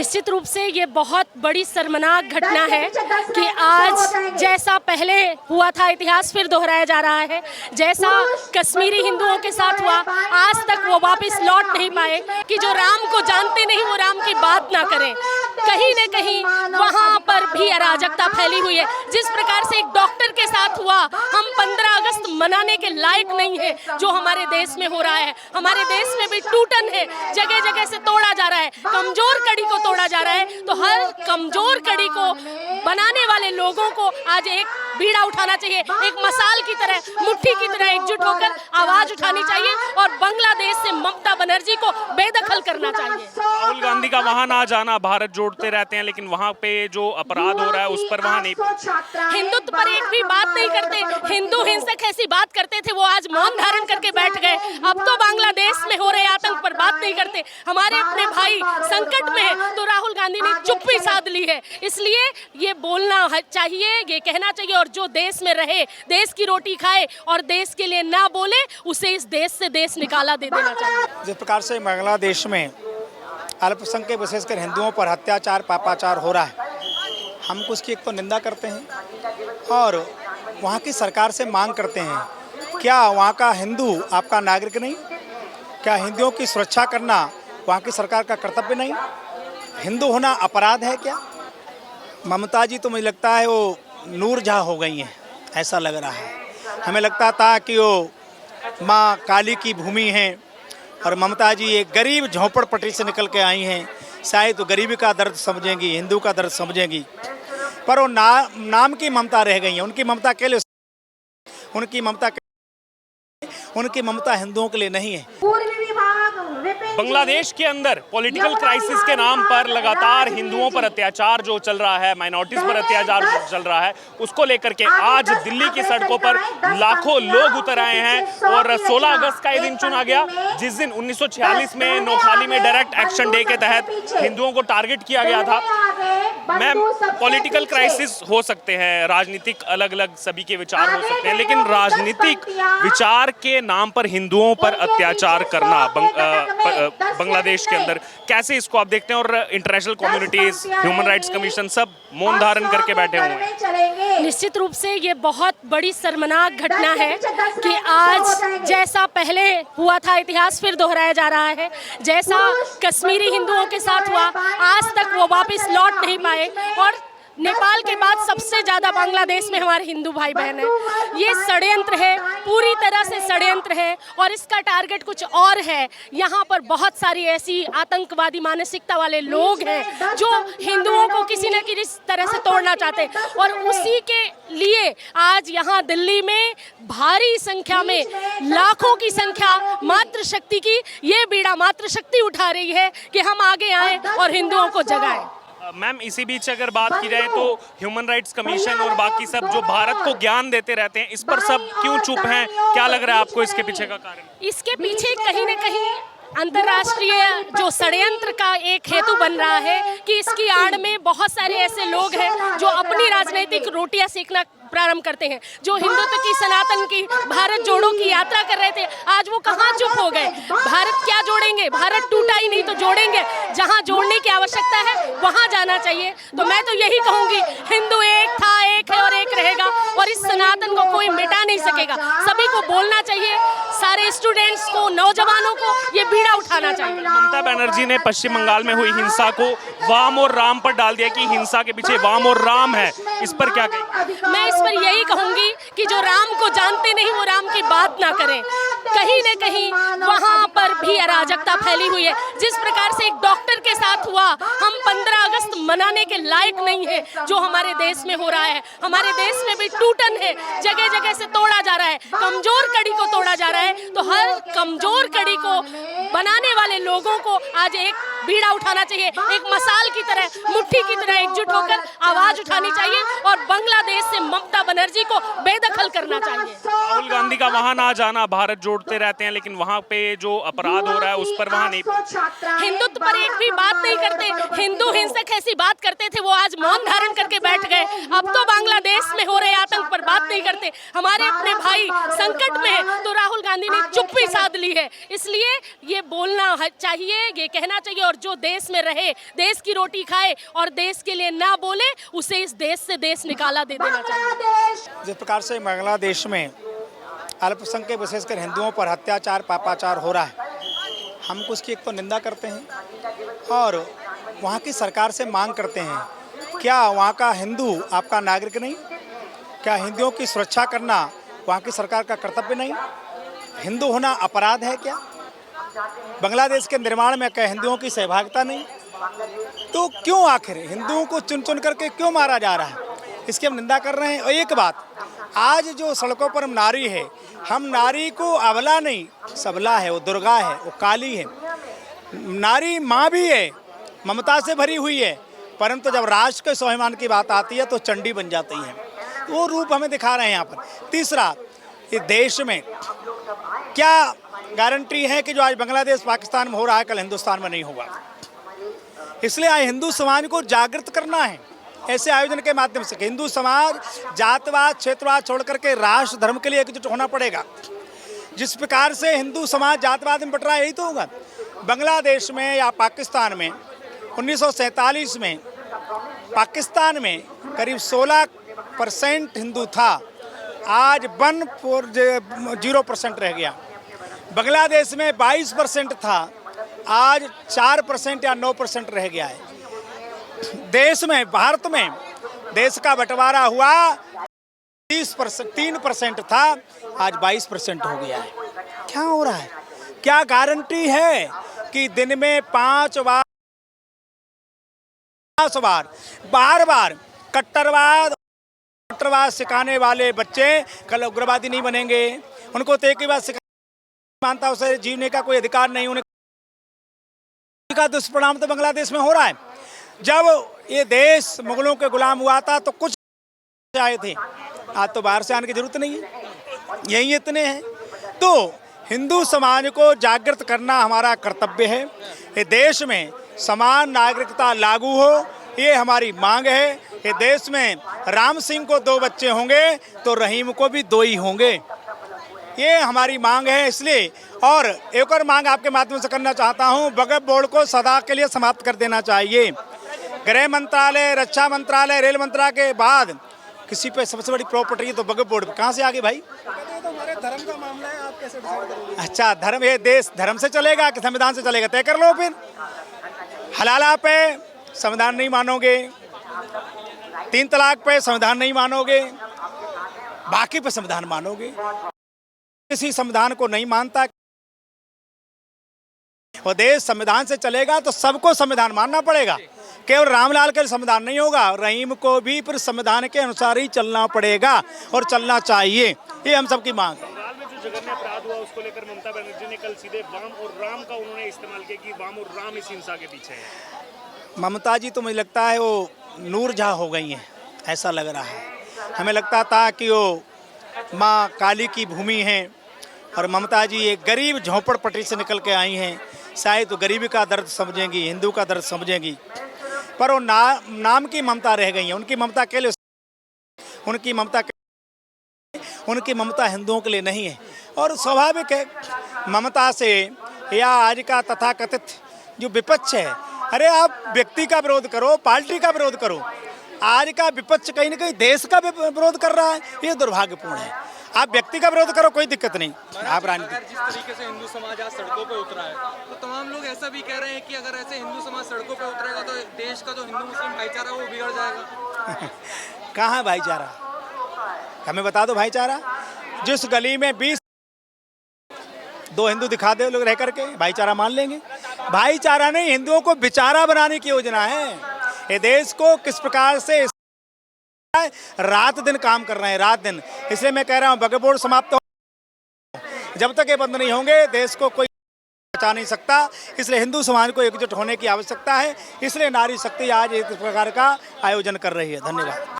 निश्चित रूप से ये बहुत बड़ी शर्मनाक घटना है कि आज जैसा पहले हुआ था इतिहास फिर दोहराया जा रहा है। जैसा कश्मीरी हिंदुओं के साथ हुआ, आज तक वो वापस लौट नहीं पाए कि जो राम को जानते नहीं वो राम की बात ना करें। कहीं न कहीं वहाँ पर भी अराजकता फैली हुई है। जिस प्रकार से एक डॉक्टर के साथ हुआ, हम 15 अगस्त मनाने के लायक नहीं है जो हमारे देश में हो रहा है। हमारे देश में भी टूटन है, जगह जगह से तोड़ा जा रहा है, कमजोर कड़ी को तोड़ा जा रहा है। तो हर कमजोर कड़ी को बनाने वाले लोगों को आज एक बीड़ा उठाना चाहिए, एक मसाल की तरह, मुट्ठी की तरह एकजुट होकर आवाज उठानी चाहिए और बांग्लादेश से ममता बनर्जी को बेदखल करना चाहिए। राहुल गांधी का वहां ना जाना, भारत जोड़ते रहते हैं लेकिन वहां पे जो अपराध हो रहा है उस पर वहां नहीं। हिंदुत्व पर एक भी बात नहीं करते। हिंदू हिंसक ऐसी बात करते थे, वो आज मौन धारण करके बैठ गए। अब तो बांग्लादेश में हो रहे आतंक पर बात नहीं करते। हमारे अपने भाई संकट में है तो राहुल गांधी ने चुप्पी साध ली है। इसलिए ये बोलना चाहिए, ये कहना चाहिए, और जो देश में रहे, देश की रोटी खाए और देश के लिए ना बोले, उसे इस देश से देश निकाला दे देना चाहिए। जिस प्रकार से बांग्लादेश में अल्पसंख्यक विशेषकर हिंदुओं पर अत्याचार पापाचार हो रहा है, हम उसकी एक तो निंदा करते हैं और वहाँ की सरकार से मांग करते हैं, क्या वहाँ का हिंदू आपका नागरिक नहीं? क्या हिंदुओं की सुरक्षा करना वहाँ की सरकार का कर्तव्य नहीं? हिंदू होना अपराध है क्या? ममता जी तो मुझे लगता है वो नूरजहाँ हो गई हैं, ऐसा लग रहा है। हमें लगता था कि वो माँ काली की भूमि है और ममता जी एक गरीब झोंपड़पट्टी से निकल के आई हैं। शायद तो गरीबी का दर्द समझेंगी, हिंदू का दर्द समझेंगी, पर वो नाम की ममता रह गई है। उनकी ममता के लिए, उनकी ममता हिंदुओं के लिए नहीं है। बांग्लादेश के अंदर पॉलिटिकल क्राइसिस के नाम पर लगातार हिंदुओं पर अत्याचार जो चल रहा है, माइनॉरिटीज पर अत्याचार जो चल रहा है, उसको लेकर के आज दिल्ली की सड़कों पर लाखों लोग उतर आए हैं। और 16 अगस्त का ये दिन चुना गया जिस दिन 1946 में नोखाली में डायरेक्ट एक्शन डे के तहत हिंदुओं को टारगेट किया गया था। मैम, पॉलिटिकल क्राइसिस हो सकते हैं, राजनीतिक अलग अलग सभी के विचार हो सकते हैं, लेकिन राजनीतिक विचार के नाम पर हिंदुओं पर अत्याचार करना बांग्लादेश के अंदर, कैसे इसको आप देखते हैं? और international communities, human rights commission सब मौन धारण करके बैठे हुए हैं। निश्चित रूप से ये बहुत बड़ी शर्मनाक घटना है कि आज जैसा पहले हुआ था इतिहास फिर दोहराया जा रहा है। जैसा कश्मीरी हिंदुओं के साथ हुआ, आज तक वो वापस लौट नहीं पाए और नेपाल के बाद सबसे ज्यादा बांग्लादेश में हमारे हिंदू भाई बहन हैं। ये षड्यंत्र है, पूरी तरह से षड्यंत्र है और इसका टारगेट कुछ और है। यहाँ पर बहुत सारी ऐसी आतंकवादी मानसिकता वाले लोग हैं जो हिंदुओं को किसी न किसी तरह से तोड़ना चाहते हैं और उसी के लिए आज यहाँ दिल्ली में भारी संख्या में, लाखों की संख्या मातृशक्ति की ये बीड़ा मातृशक्ति उठा रही है कि हम आगे आए और हिंदुओं को जगाएं। मैम, इसी बीच अगर बात की जाए तो ह्यूमन राइट्स कमीशन और बाकी सब जो भारत को ज्ञान देते रहते हैं, इस पर सब क्यों चुप हैं? क्या लग रहा है आपको इसके पीछे का कारण? इसके पीछे कहीं न कहीं अंतर्राष्ट्रीय जो षड्यंत्र का एक हेतु बन रहा है कि इसकी आड़ में बहुत सारे ऐसे लोग हैं जो अपनी राजनीतिक रोटियां सेकना प्रारंभ करते हैं, जो हिंदुत्व की, सनातन की, भारत जोड़ो की यात्रा कर रहे थे, आज वो कहाँ चुप हो गए? भारत क्या जोड़ेंगे? भारत टूटा ही नहीं तो जोड़ेंगे। जहाँ जोड़ने की आवश्यकता है वहाँ जाना चाहिए। तो मैं तो यही कहूँगी, हिंदू एक था, एक है और एक रहेगा और इस सनातन को कोई मिटा नहीं सकेगा। सभी को बोलना चाहिए, सारे स्टूडेंट्स को, नौजवानों को ये बीड़ा उठाना चाहिए। ममता बनर्जी ने पश्चिम बंगाल में हुई हिंसा को वाम और राम पर डाल दिया कि हिंसा के पीछे वाम और राम है। इस पर क्या कहेंगे? मैं इस पर यही कहूंगी कि जो राम को जानते नहीं वो राम की बात ना करें। कहीं न कहीं वहाँ पर भी अराजकता फैली हुई है। जिस प्रकार से एक डॉक्टर के साथ हुआ, हम 15 अगस्त मनाने के लायक नहीं है जो हमारे देश में हो रहा है। हमारे देश में भी टूटन है, जगह जगह से तोड़ा जा रहा है, कमजोर कड़ी को तोड़ा जा रहा है। तो हर कमजोर कड़ी को बनाने वाले लोगों को आज एक बीड़ा उठाना चाहिए, एक मसाल की तरह, मुट्ठी की तरह एकजुट होकर आवाज उठानी चाहिए और बांग्लादेश से ममता बनर्जी को बेदखल करना चाहिए। राहुल गांधी का वहां ना जाना, भारत जोड़ते रहते हैं लेकिन वहां पे जो अपराध हो रहा है उस पर वहां नहीं। हिंदुत्व पर एक भी बात नहीं करते। हिंदू हिंसक ऐसी बात करते थे, वो आज मौन धारण करके बैठ गए। अब तो बांग्लादेश में हो रहे आतंक पर बात बात नहीं करते। हमारे अपने भाई संकट में है तो राहुल गांधी ने चुप्पी साध ली है। इसलिए ये बोलना चाहिए, ये कहना चाहिए, और जो देश में रहे, देश की रोटी खाए और देश के लिए ना बोले, उसे इस देश से देश निकाला दे देना चाहिए। जिस प्रकार से बांग्लादेश में अल्पसंख्यक विशेषकर हिंदुओं पर अत्याचार पापाचार हो रहा है, हम उसकी एक तो निंदा करते हैं और वहाँ की सरकार से मांग करते हैं, क्या वहाँ का हिंदू आपका नागरिक नहीं? क्या हिंदुओं की सुरक्षा करना वहाँ की सरकार का कर्तव्य नहीं? हिंदू होना अपराध है क्या? बांग्लादेश के निर्माण में क्या हिंदुओं की सहभागिता नहीं? तो क्यों आखिर हिंदुओं को चुन चुन करके क्यों मारा जा रहा है? इसकी हम निंदा कर रहे हैं। और एक बात, आज जो सड़कों पर हम नारी है, हम नारी को अबला नहीं, सबला है, वो दुर्गा है, वो काली है। नारी माँ भी है, ममता से भरी हुई है, परंतु जब राष्ट्र के स्वाभिमान की बात आती है तो चंडी बन जाती है। वो रूप हमें दिखा रहे हैं यहाँ पर। तीसरा, ये देश में क्या गारंटी है कि जो आज बांग्लादेश पाकिस्तान में हो रहा है कल हिंदुस्तान में नहीं होगा? इसलिए आज हिंदू समाज को जागृत करना है ऐसे आयोजन के माध्यम से। हिंदू समाज जातवाद क्षेत्रवाद छोड़ करके राष्ट्र धर्म के लिए एकजुट होना पड़ेगा। जिस प्रकार से हिंदू समाज जातवाद में बट रहा है, यही तो होगा। बांग्लादेश में या पाकिस्तान में 1947 में पाकिस्तान में करीब 16% हिंदू था, आज 1.0% रह गया। बांग्लादेश में 22% था, आज 4% या 9% रह गया है। देश में, भारत में देश का बंटवारा हुआ 3% था, आज 22% हो गया है। क्या हो रहा है? क्या गारंटी है कि दिन में 5 बार बार बार कट्टरवाद सिखाने वाले बच्चे कल उग्रवादी नहीं बनेंगे? उनको तो एक ही बात मानता, उसे जीने का कोई अधिकार नहीं। उन्हें का दुष्परिणाम तो बांग्लादेश में हो रहा है। जब ये देश मुगलों के गुलाम हुआ था तो कुछ आए थे, आज तो बाहर से आने की जरूरत नहीं है, यही इतने हैं। तो हिंदू समाज को जागृत करना हमारा कर्तव्य है। ये देश में समान नागरिकता लागू हो, ये हमारी मांग है। ये देश में राम सिंह को 2 बच्चे होंगे तो रहीम को भी 2 ही होंगे, ये हमारी मांग है। इसलिए और एक और मांग आपके माध्यम से करना चाहता हूं, वक्फ बोर्ड को सदा के लिए समाप्त कर देना चाहिए। गृह मंत्रालय, रक्षा मंत्रालय, रेल मंत्रालय के बाद किसी पे सबसे बड़ी प्रॉपर्टी है तो वक्फ बोर्ड कहाँ से आगे भाई? तो हमारे धर्म का मामला है, आप कैसे डिसाइड करोगे? अच्छा, धर्म, ये देश धर्म से चलेगा कि संविधान से चलेगा? तय कर लो फिर। हलाला पे संविधान नहीं मानोगे, 3 तलाक पे संविधान नहीं मानोगे, बाकी पे संविधान मानोगे। किसी संविधान को नहीं मानता। वो देश संविधान से चलेगा तो सबको संविधान मानना पड़ेगा। केवल रामलाल के संविधान नहीं होगा, रहीम को भी फिर संविधान के अनुसार ही चलना पड़ेगा और चलना चाहिए। ये हम सबकी मांग है। बंगाल में जो जघन्य अपराध हुआ उसको लेकर ममता बनर्जी ने कल सीधे वाम और राम का उन्होंने इस्तेमाल किया कि वाम और राम इस हिंसा के पीछे है। ममता जी तो मुझे लगता है वो नूरजहाँ हो गई हैं, ऐसा लग रहा है। हमें लगता था कि वो माँ काली की भूमि है और ममता जी एक गरीब झोंपड़पट्टी से निकल के आई हैं। शायद तो गरीबी का दर्द समझेंगी, हिंदू का दर्द समझेंगी, पर वो नाम की ममता रह गई है। उनकी ममता के लिए, उनकी ममता हिंदुओं के लिए नहीं है। और स्वाभाविक है ममता से या आज का तथाकथित जो विपक्ष है, अरे आप व्यक्ति का विरोध करो, पार्टी का विरोध करो। आज का विपक्ष कहीं ना कहीं देश का विरोध कर रहा है, ये दुर्भाग्यपूर्ण है। आप व्यक्ति का विरोध करो, कोई दिक्कत नहीं। आप राजनीति, जिस तरीके से हिंदू समाज आज सड़कों पे उतरा है, तो तमाम लोग ऐसा भी कह रहे हैं कि अगर ऐसे हिंदू समाज सड़कों पे उतरेगा तो देश का जो हिंदू मुस्लिम भाईचारा वो बिगड़ जाएगा। कहाँ है भाईचारा? हमें बता दो भाईचारा। जिस गली में 2 हिंदू दिखा दे लोग रह करके, भाईचारा मान लेंगे? भाईचारा नहीं, हिंदुओं को बेचारा बनाने की योजना है। ये देश को किस प्रकार से रात दिन काम कर रहे हैं, रात दिन। इसलिए मैं कह रहा हूँ वक्फ बोर्ड समाप्त हो, जब तक ये बंद नहीं होंगे देश को कोई बचा नहीं सकता। इसलिए हिंदू समाज को एकजुट होने की आवश्यकता है। इसलिए नारी शक्ति आज इस प्रकार का आयोजन कर रही है। धन्यवाद।